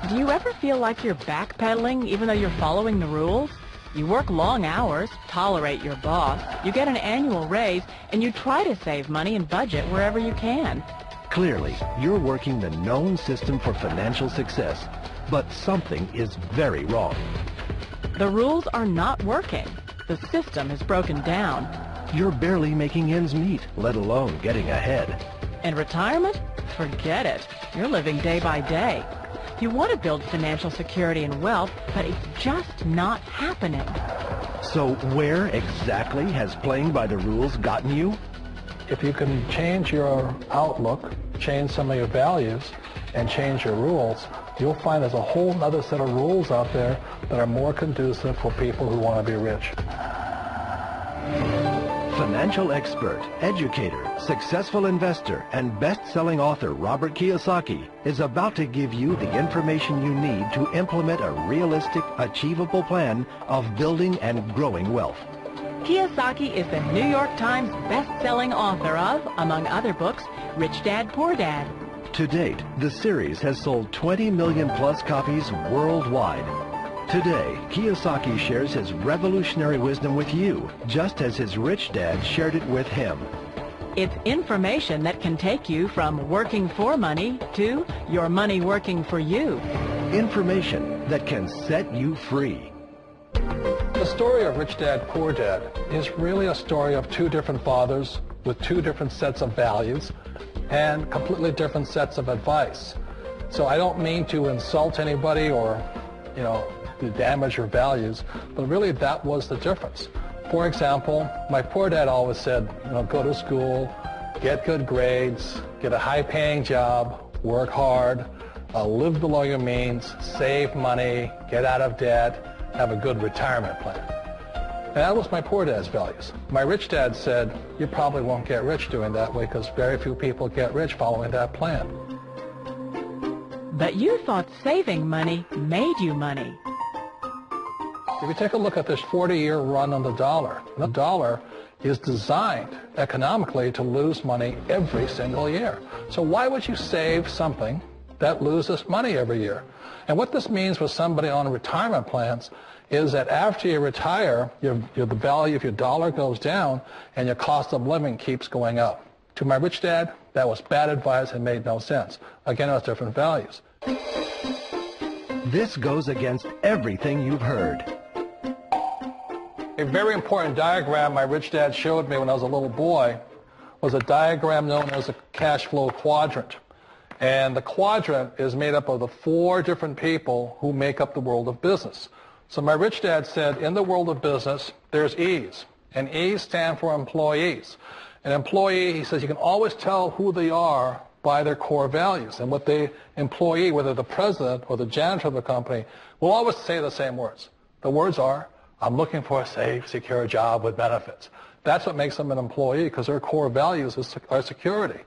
Do you ever feel like you're backpedaling even though you're following the rules? You work long hours, tolerate your boss, you get an annual raise, and you try to save money and budget wherever you can. Clearly, you're working the known system for financial success, but something is very wrong. The rules are not working. The system is broken down. You're barely making ends meet, let alone getting ahead. And retirement? Forget it. You're living day by day. You want to build financial security and wealth, but it's just not happening. So where exactly has playing by the rules gotten you? If you can change your outlook, change some of your values, and change your rules, you'll find there's a whole other set of rules out there that are more conducive for people who want to be rich. Financial expert, educator, successful investor, and best-selling author Robert Kiyosaki is about to give you the information you need to implement a realistic, achievable plan of building and growing wealth. Kiyosaki is the New York Times best-selling author of, among other books, Rich Dad, Poor Dad. To date, the series has sold 20 million plus copies worldwide. Today, Kiyosaki shares his revolutionary wisdom with you, just as his rich dad shared it with him. It's information that can take you from working for money to your money working for you. Information that can set you free. The story of Rich Dad, Poor Dad is really a story of two different fathers with two different sets of values and completely different sets of advice. So I don't mean to insult anybody or, to damage your values, but really that was the difference. For example, my poor dad always said, go to school, get good grades, get a high-paying job, work hard, live below your means, save money, get out of debt, have a good retirement plan. And that was my poor dad's values. My rich dad said, you probably won't get rich doing that way because very few people get rich following that plan. But you thought saving money made you money. If you take a look at this 40-year run on the dollar is designed economically to lose money every single year. So why would you save something that loses money every year? And what this means for somebody on retirement plans is that after you retire, the value of your dollar goes down and your cost of living keeps going up. To my rich dad, that was bad advice and made no sense. Again, it was different values. This goes against everything you've heard. A very important diagram my rich dad showed me when I was a little boy was a diagram known as a cash flow quadrant. And the quadrant is made up of the four different people who make up the world of business. So my rich dad said, in the world of business, there's E's. And E's stand for employees. An employee, he says, you can always tell who they are by their core values. And what the employee, whether the president or the janitor of the company, will always say the same words. The words are, I'm looking for a safe, secure job with benefits. That's what makes them an employee, because their core values are security.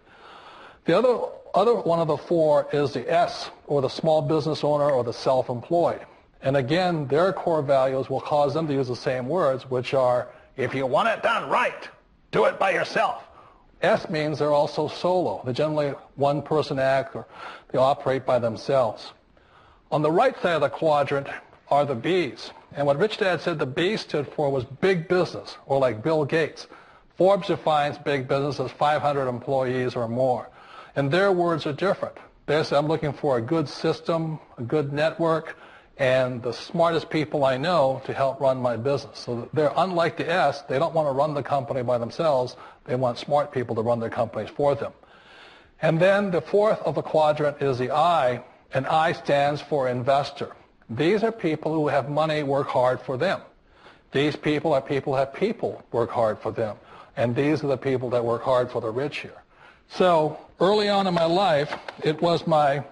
The other one of the four is the S, or the small business owner or the self-employed. And again, their core values will cause them to use the same words, which are, if you want it done right, do it by yourself. S means they're also solo. They're generally one-person act, or they operate by themselves. On the right side of the quadrant are the B's. And what Rich Dad said the B stood for was big business, or like Bill Gates. Forbes defines big business as 500 employees or more. And their words are different. They say, I'm looking for a good system, a good network, and the smartest people I know to help run my business. So they're unlike the S. They don't want to run the company by themselves. They want smart people to run their companies for them. And then the fourth of the quadrant is the I, and I stands for investor. These are people who have money work hard for them. These people are people who have people work hard for them. And these are the people that work hard for the rich here. So early on in my life, it was my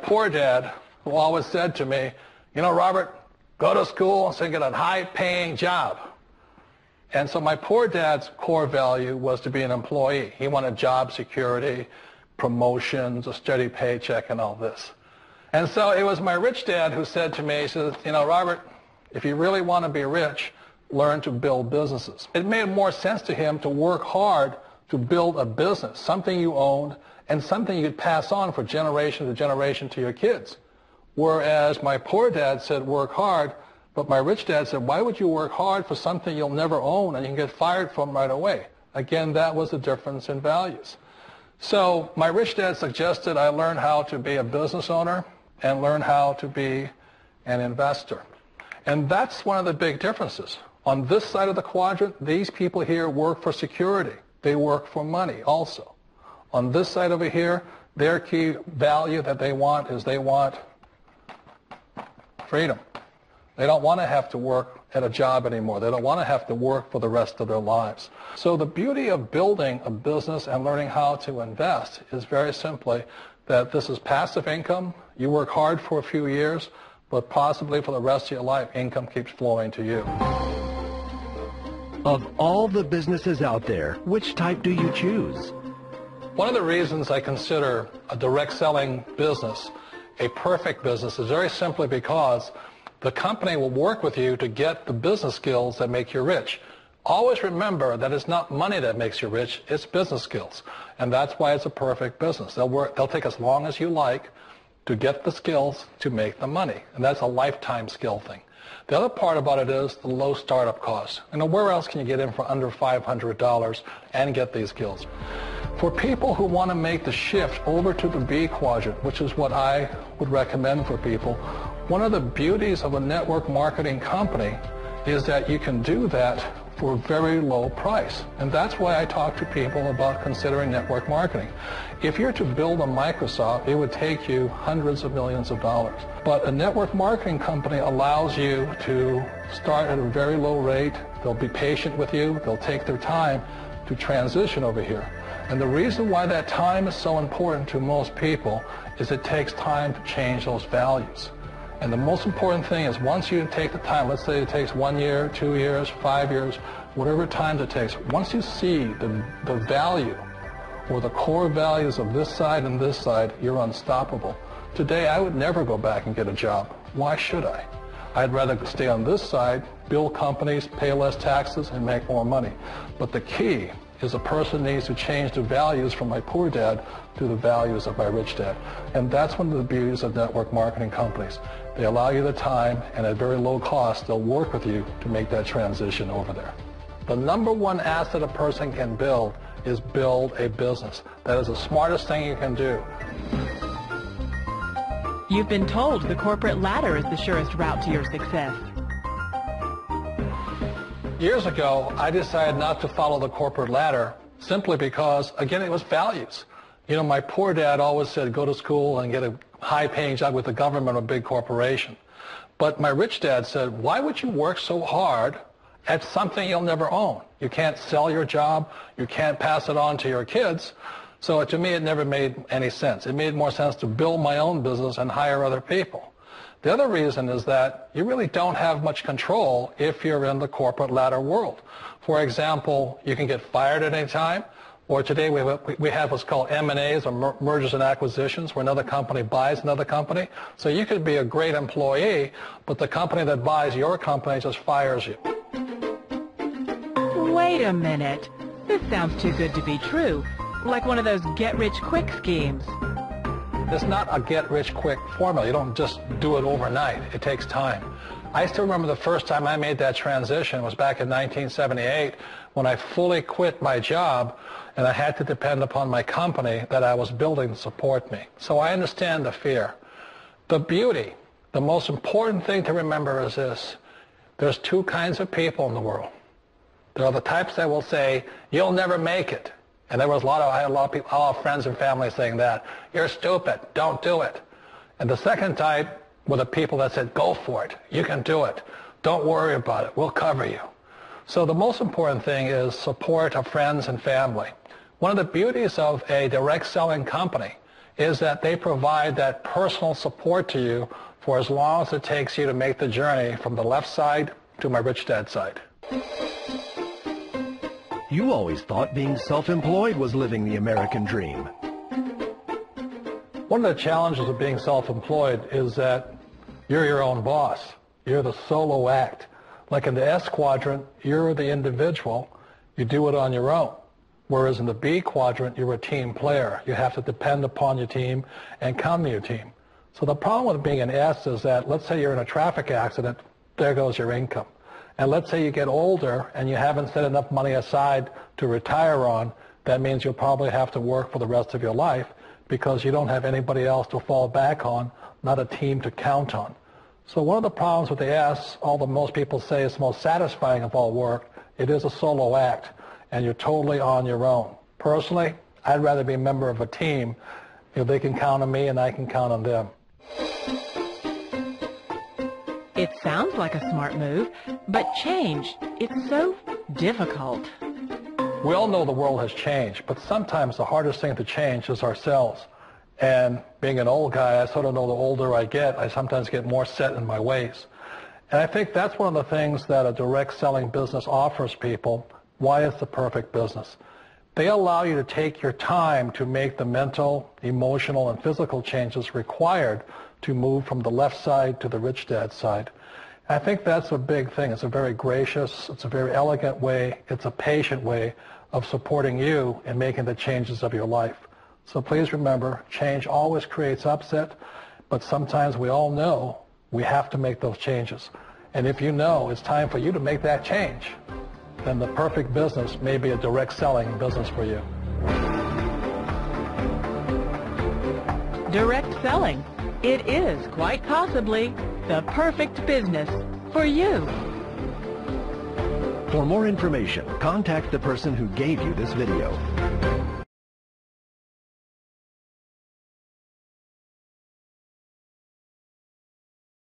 poor dad who always said to me, Robert, go to school and get a high-paying job. And so my poor dad's core value was to be an employee. He wanted job security, promotions, a steady paycheck, and all this. And so it was my rich dad who said to me, he says, Robert, if you really want to be rich, learn to build businesses. It made more sense to him to work hard to build a business, something you owned and something you could pass on for generation to generation to your kids. Whereas my poor dad said, work hard, but my rich dad said, why would you work hard for something you'll never own and you can get fired from right away? Again, that was the difference in values. So my rich dad suggested I learn how to be a business owner and learn how to be an investor. And that's one of the big differences. On this side of the quadrant, these people here work for security. They work for money also. On this side over here, their key value that they want is they want freedom. They don't want to have to work at a job anymore. They don't want to have to work for the rest of their lives. So the beauty of building a business and learning how to invest is very simply that this is passive income. You work hard for a few years, but possibly for the rest of your life, income keeps flowing to you. Of all the businesses out there, which type do you choose? One of the reasons I consider a direct selling business a perfect business is very simply because the company will work with you to get the business skills that make you rich. Always remember that it's not money that makes you rich, it's business skills. And that's why it's a perfect business. They'll take as long as you like to get the skills to make the money. And that's a lifetime skill thing. The other part about it is the low startup cost. Where else can you get in for under $500 and get these skills? For people who want to make the shift over to the B quadrant, which is what I would recommend for people, one of the beauties of a network marketing company is that you can do that for a very low price. And that's why I talk to people about considering network marketing. If you're to build a Microsoft, it would take you hundreds of millions of dollars. But a network marketing company allows you to start at a very low rate. They'll be patient with you. They'll take their time to transition over here. And the reason why that time is so important to most people is it takes time to change those values. And the most important thing is once you take the time, let's say it takes 1 year, 2 years, 5 years, whatever time it takes, once you see the value or the core values of this side and this side, you're unstoppable. Today, I would never go back and get a job. Why should I? I'd rather stay on this side, build companies, pay less taxes, and make more money. But the key is a person needs to change the values from my poor dad to the values of my rich dad. And that's one of the beauties of network marketing companies. They allow you the time, and at very low cost, they'll work with you to make that transition over there. The number one asset a person can build is build a business. That is the smartest thing you can do. You've been told the corporate ladder is the surest route to your success. Years ago, I decided not to follow the corporate ladder simply because, again, it was values. My poor dad always said, go to school and get a high-paying job with the government or a big corporation. But my rich dad said, why would you work so hard at something you'll never own? You can't sell your job. You can't pass it on to your kids. So to me, it never made any sense. It made more sense to build my own business and hire other people. The other reason is that you really don't have much control if you're in the corporate ladder world. For example, you can get fired at any time, or today we have what's called M&As, or mergers and acquisitions, where another company buys another company. So you could be a great employee, but the company that buys your company just fires you. Wait a minute. This sounds too good to be true. Like one of those get-rich-quick schemes. It's not a get-rich-quick formula. You don't just do it overnight. It takes time. I still remember the first time I made that transition was back in 1978 when I fully quit my job and I had to depend upon my company that I was building to support me. So I understand the fear. The beauty, the most important thing to remember is this. There's two kinds of people in the world. There are the types that will say, you'll never make it. And I had a lot of people, all friends and family saying that. You're stupid. Don't do it. And the second type were the people that said, go for it. You can do it. Don't worry about it. We'll cover you. So the most important thing is support of friends and family. One of the beauties of a direct selling company is that they provide that personal support to you for as long as it takes you to make the journey from the left side to my rich dad side. You always thought being self-employed was living the American dream. One of the challenges of being self-employed is that you're your own boss. You're the solo act. Like in the S quadrant, you're the individual. You do it on your own. Whereas in the B quadrant, you're a team player. You have to depend upon your team and count on your team. So the problem with being an S is that, let's say you're in a traffic accident, there goes your income. And let's say you get older and you haven't set enough money aside to retire on, that means you'll probably have to work for the rest of your life because you don't have anybody else to fall back on, not a team to count on. So one of the problems with the S, although most people say it's the most satisfying of all work, it is a solo act, and you're totally on your own. Personally, I'd rather be a member of a team if they can count on me and I can count on them. It sounds like a smart move, but change, it's so difficult. We all know the world has changed, but sometimes the hardest thing to change is ourselves. And being an old guy, I sort of know the older I get, I sometimes get more set in my ways. And I think that's one of the things that a direct selling business offers people, why it's the perfect business. They allow you to take your time to make the mental, emotional, and physical changes required to move from the left side to the rich dad side. I think that's a big thing. It's a very gracious, it's a very elegant way, it's a patient way of supporting you in making the changes of your life. So please remember, change always creates upset, but sometimes we all know we have to make those changes. And if you know it's time for you to make that change, then the perfect business may be a direct selling business for you. Direct selling. It is quite possibly the perfect business for you. For more information, contact the person who gave you this video.